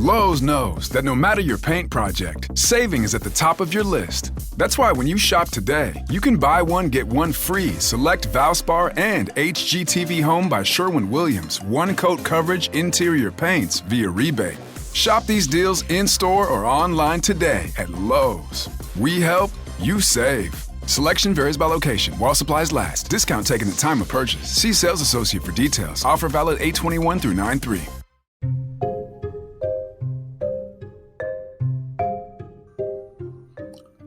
Lowe's knows that no matter your paint project, saving is at the top of your list. That's why when you shop today, you can buy one, get one free select Valspar and HGTV Home by Sherwin-Williams one-coat coverage interior paints via rebate. Shop these deals in-store or online today at Lowe's. We help, you save. Selection varies by location. While supplies last. Discount taken at time of purchase. See sales associate for details. Offer valid 8/21 through 9/3.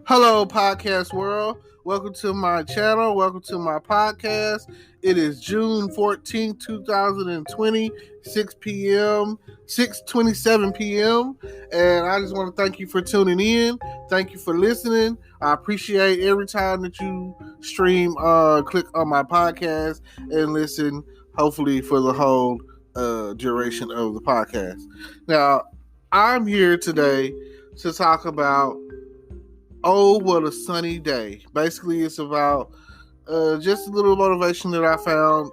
Hello, podcast world. Welcome to my channel. Welcome to my podcast. It is June 14th, 2020, 6:27 p.m. And I just want to thank you for tuning in. Thank you for listening. I appreciate every time that you stream, click on my podcast and listen, hopefully for the whole duration of the podcast. Now, I'm here today to talk about Oh, What a Sunny Day. Basically, it's about just a little motivation that I found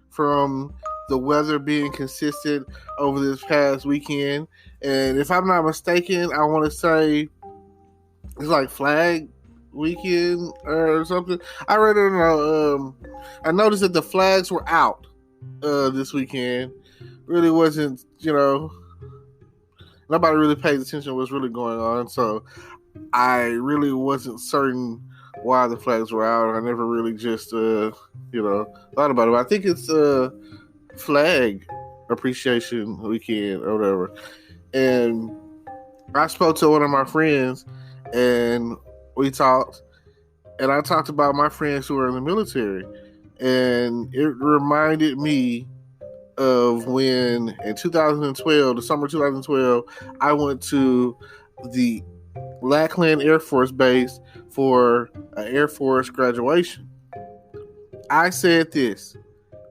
from the weather being consistent over this past weekend. And if I'm not mistaken, I want to say it's like Flag Weekend or something. I read it I noticed that the flags were out this weekend. Really wasn't, nobody really paid attention to what's really going on. So I really wasn't certain why the flags were out. I never really just, thought about it. But I think it's Flag Appreciation Weekend or whatever. And I spoke to one of my friends and we talked. And I talked about my friends who are in the military. And it reminded me of when in 2012, the summer 2012, I went to the Lackland Air Force Base for an Air Force graduation. I said this.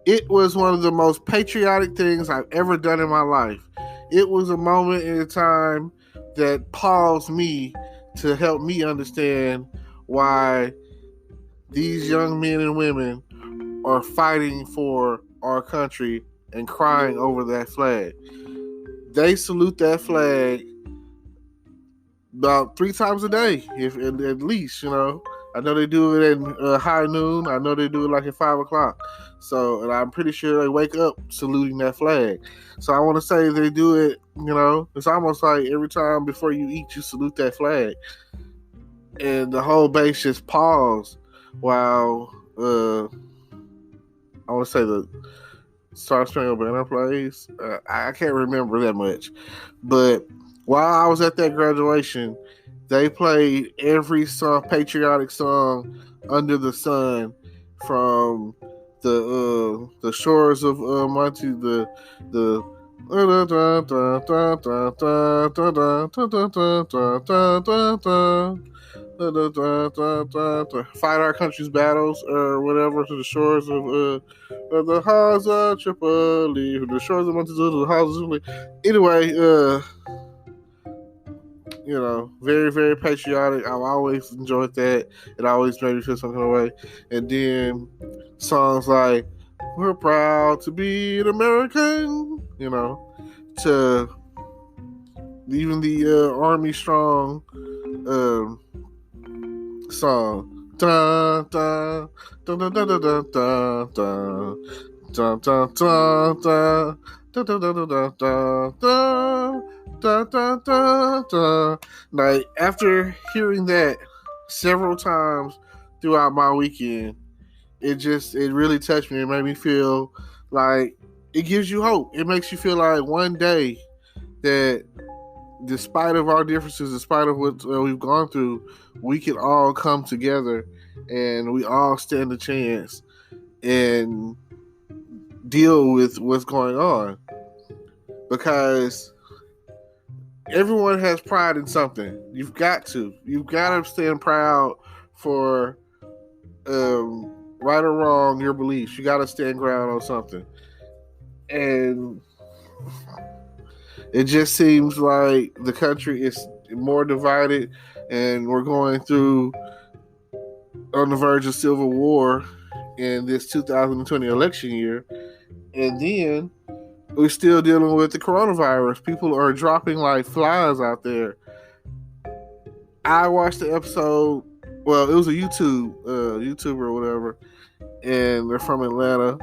It was one of the most patriotic things I've ever done in my life. It was a moment in time that paused me to help me understand why these young men and women are fighting for our country and crying over that flag. They salute that flag about 3 times a day, if at least, I know they do it at high noon. I know they do it like at 5 o'clock. So, and I'm pretty sure they wake up saluting that flag. So I want to say they do it, it's almost like every time before you eat, you salute that flag. And the whole base just paused while, I want to say the Star Spangled Banner plays. I can't remember that much. But while I was at that graduation, they played every song, patriotic song under the sun, from the shores of Monty, the fight our country's battles or whatever, to the shores of the halls of Tripoli, the shores of Monty, the halls of Tripoli. Anyway, very, very patriotic. I've always enjoyed that. It always made me feel some kind of way. And then songs like "We're Proud to Be an American," to even the Army Strong song. Da da da da da da da da da da da da. Da, da, da, da, da, da, da, da, da, da. Like, after hearing that several times throughout my weekend, it really touched me. It made me feel like it gives you hope. It makes you feel like one day that despite of our differences, despite of what we've gone through, we can all come together and we all stand a chance and deal with what's going on. Because everyone has pride in something. You've got to stand proud for right or wrong your beliefs. You got to stand ground on something. And it just seems like the country is more divided, and we're going through on the verge of civil war in this 2020 election year. And then we're still dealing with the coronavirus. People are dropping like flies out there. I watched the episode. Well, it was a YouTuber or whatever, and they're from Atlanta,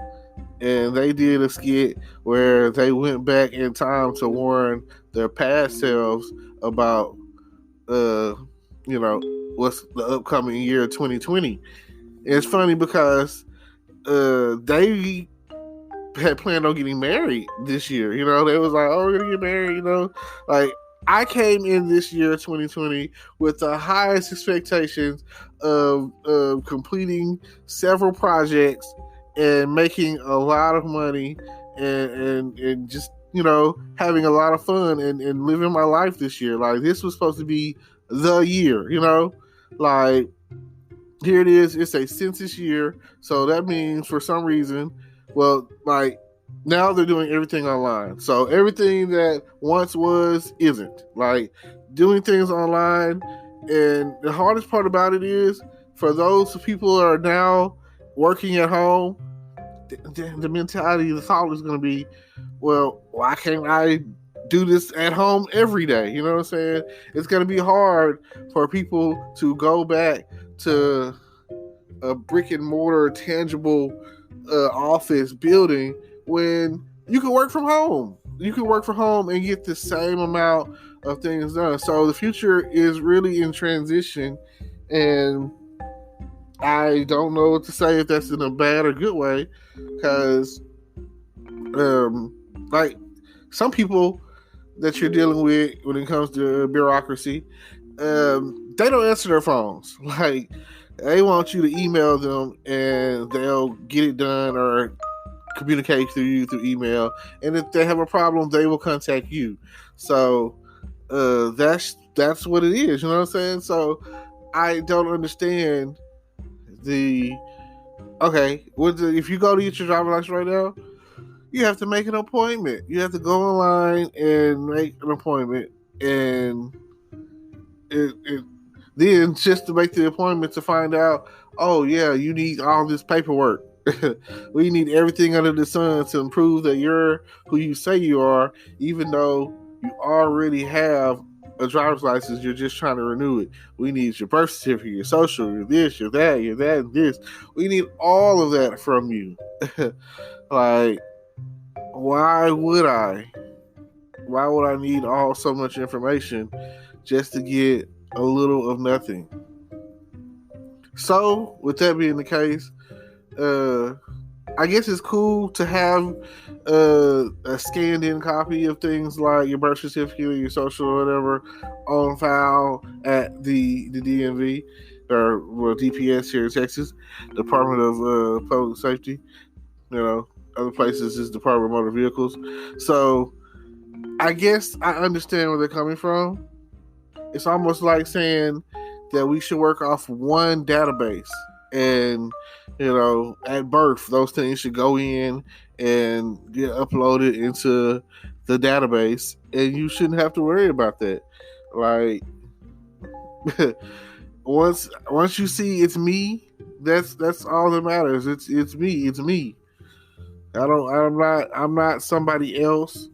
and they did a skit where they went back in time to warn their past selves about, what's the upcoming year 2020. And it's funny because they had planned on getting married this year. They was like, "Oh, we're gonna get married." Like I came in this year 2020 with the highest expectations of completing several projects and making a lot of money and just having a lot of fun and living my life this year. Like this was supposed to be the year. Like here it is. It's a census year, so that means for some reason, well, like now they're doing everything online. So everything that once was isn't. Like doing things online, and the hardest part about it is for those people who are now working at home, the mentality, the thought is going to be, well, why can't I do this at home every day? You know what I'm saying? It's going to be hard for people to go back to a brick and mortar, tangible office building when you can work from home. You can work from home and get the same amount of things done. So the future is really in transition, and I don't know what to say if that's in a bad or good way, because like some people that you're dealing with when it comes to bureaucracy, they don't answer their phones. Like they want you to email them and they'll get it done, or communicate through you through email. And if they have a problem, they will contact you. So that's what it is. You know what I'm saying? So I don't understand if you go to get your driver's license right now, you have to make an appointment. You have to go online and make an appointment, and then just to make the appointment to find out, oh yeah, you need all this paperwork. We need everything under the sun to prove that you're who you say you are, even though you already have a driver's license. You're just trying to renew it. We need your birth certificate, your social, your this, your that, and this. We need all of that from you. Like, why would I need so much information just to get a little of nothing? So, with that being the case, I guess it's cool to have a scanned-in copy of things like your birth certificate or your social or whatever on file at the DMV or DPS here in Texas, Department of Public Safety. Other places is Department of Motor Vehicles. So I guess I understand where they're coming from. It's almost like saying that we should work off one database, and at birth those things should go in and get uploaded into the database, and you shouldn't have to worry about that. Like once you see it's me, that's all that matters. It's me. I'm not somebody else.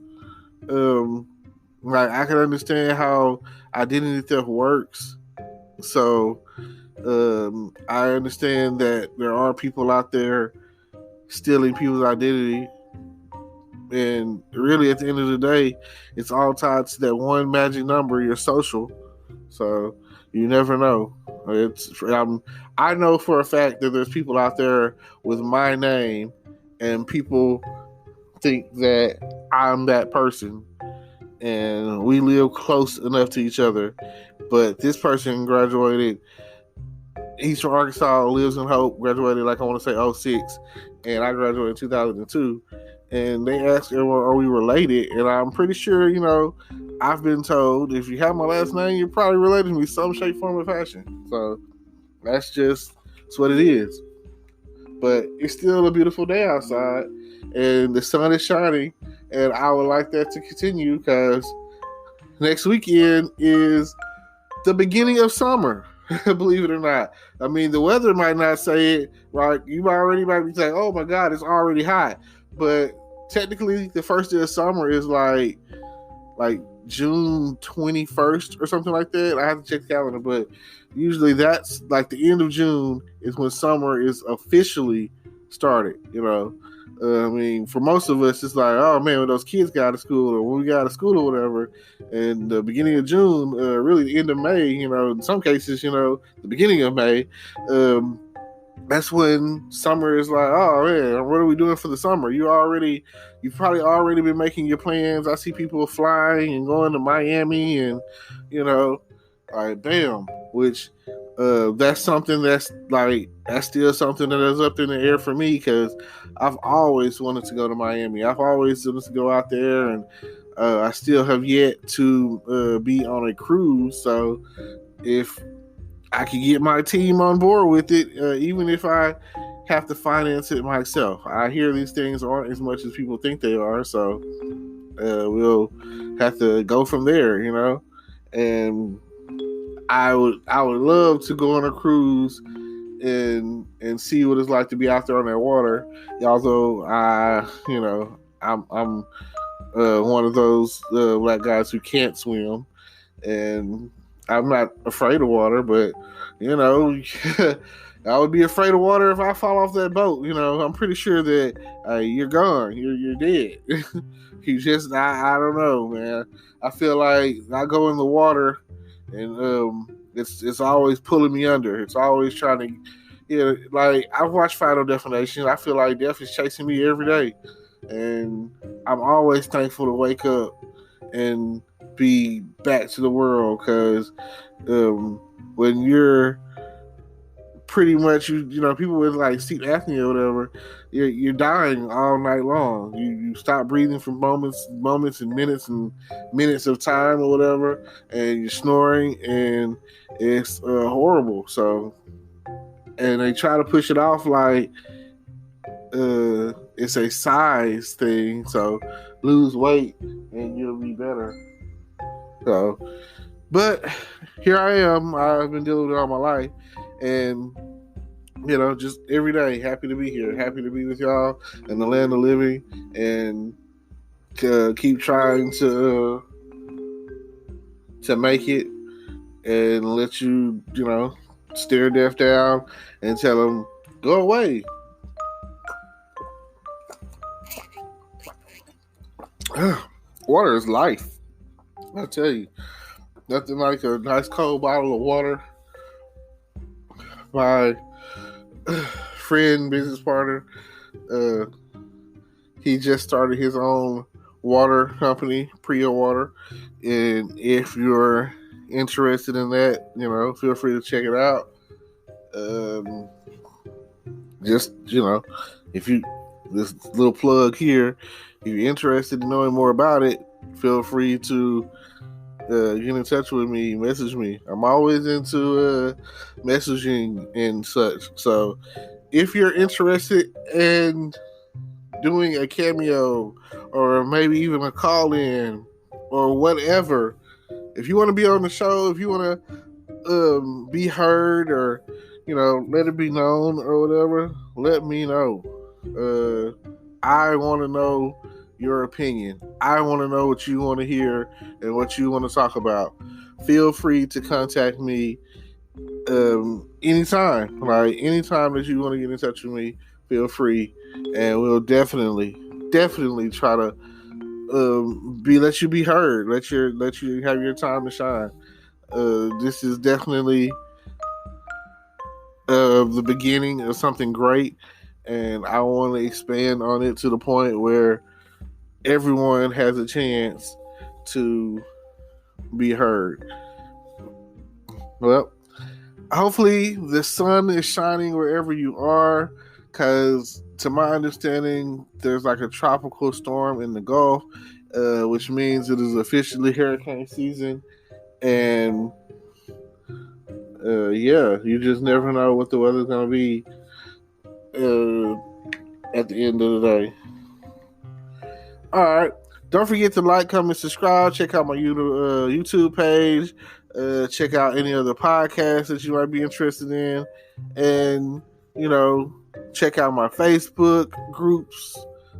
Like I can understand how identity theft works. So I understand that there are people out there stealing people's identity, and really at the end of the day, it's all tied to that one magic number, your social. So you never know. I know for a fact that there's people out there with my name, and people think that I'm that person, and we live close enough to each other. But this person graduated. He's from Arkansas, lives in Hope, graduated like I want to say 06, and I graduated in 2002. And they asked, are we related? And I'm pretty sure, I've been told if you have my last name, you're probably related to me some shape, form, or fashion. So that's what it is. But it's still a beautiful day outside, and the sun is shining, and I would like that to continue because next weekend is the beginning of summer. Believe it or not. I mean, the weather might not say it, right? You might be saying, oh my God, it's already hot. But technically the first day of summer is like June 21st or something like that. I have to check the calendar, but usually that's like the end of June is when summer is officially started. I mean, for most of us, it's like, oh man, when those kids got out of school or when we got out of school or whatever, and the beginning of June, really the end of May, in some cases, the beginning of May, that's when summer is like, oh man, what are we doing for the summer? You've probably already been making your plans. I see people flying and going to Miami and, like, bam, which that's something that's still something that is up in the air for me because I've always wanted to go to Miami. I've always wanted to go out there, and I still have yet to be on a cruise. So if I can get my team on board with it, even if I have to finance it myself. I hear these things aren't as much as people think they are, so we'll have to go from there, And I would love to go on a cruise and see what it's like to be out there on that water. Although I'm one of those black guys who can't swim, and I'm not afraid of water, but I would be afraid of water if I fall off that boat. I'm pretty sure that you're gone, you're dead. You just I don't know, man. I feel like I go in the water, and it's always pulling me under. It's always trying to, like I've watched Final Destination. I feel like death is chasing me every day, and I'm always thankful to wake up and be back to the world, because when you're pretty much people with like sleep apnea or whatever, you're dying all night long. You stop breathing for moments and minutes of time or whatever, and you're snoring, and it's horrible. So, and they try to push it off like it's a size thing, so lose weight and you'll be better. So, but here I am. I've been dealing with it all my life, and just every day, happy to be here, happy to be with y'all in the land of living, and keep trying to make it, and let you, stare death down and tell them, go away. Water is life. I tell you, nothing like a nice cold bottle of water. My friend, business partner, he just started his own water company, Priya Water, and if you're interested in that, feel free to check it out. If you, this little plug here, if you're interested in knowing more about it, feel free to get in touch with me, message me. I'm always into messaging and such. So if you're interested in doing a cameo or maybe even a call-in or whatever, if you want to be on the show, if you want to be heard, or let it be known or whatever, let me know. I want to know your opinion. I want to know what you want to hear and what you want to talk about. Feel free to contact me anytime. Like anytime that you want to get in touch with me, feel free, and we'll definitely try to let you be heard. Let you have your time to shine. This is definitely the beginning of something great, and I want to expand on it to the point where everyone has a chance to be heard. Well, hopefully the sun is shining wherever you are, because to my understanding, there's like a tropical storm in the Gulf, which means it is officially hurricane season. And you just never know what the weather's going to be at the end of the day. All right. Don't forget to like, comment, subscribe. Check out my YouTube page. Check out any other podcasts that you might be interested in. And, check out my Facebook groups.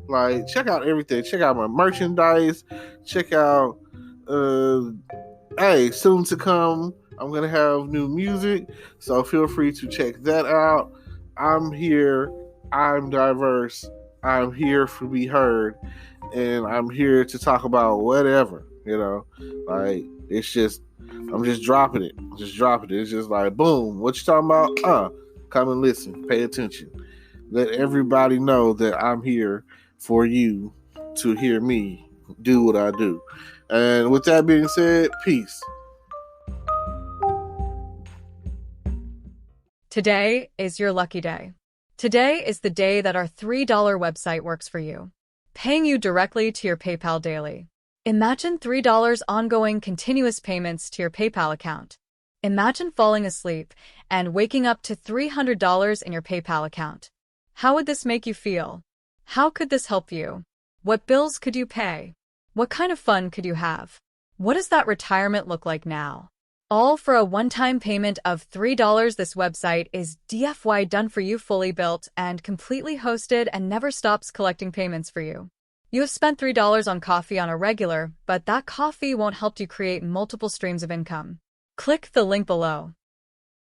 Like, check out everything. Check out my merchandise. Check out, hey, soon to come, I'm going to have new music. So feel free to check that out. I'm here. I'm diverse. I'm here to be heard. And I'm here to talk about whatever, like, it's just, I'm just dropping it. Just dropping it. It's just like, boom, what you talking about? Come and listen. Pay attention. Let everybody know that I'm here for you to hear me do what I do. And with that being said, peace. Today is your lucky day. Today is the day that our $3 website works for you, paying you directly to your PayPal daily. Imagine $3 ongoing continuous payments to your PayPal account. Imagine falling asleep and waking up to $300 in your PayPal account. How would this make you feel? How could this help you? What bills could you pay? What kind of fun could you have? What does that retirement look like now? All for a one-time payment of $3. This website is DFY done for you, fully built and completely hosted, and never stops collecting payments for you. You have spent $3 on coffee on a regular, but that coffee won't help you create multiple streams of income. Click the link below.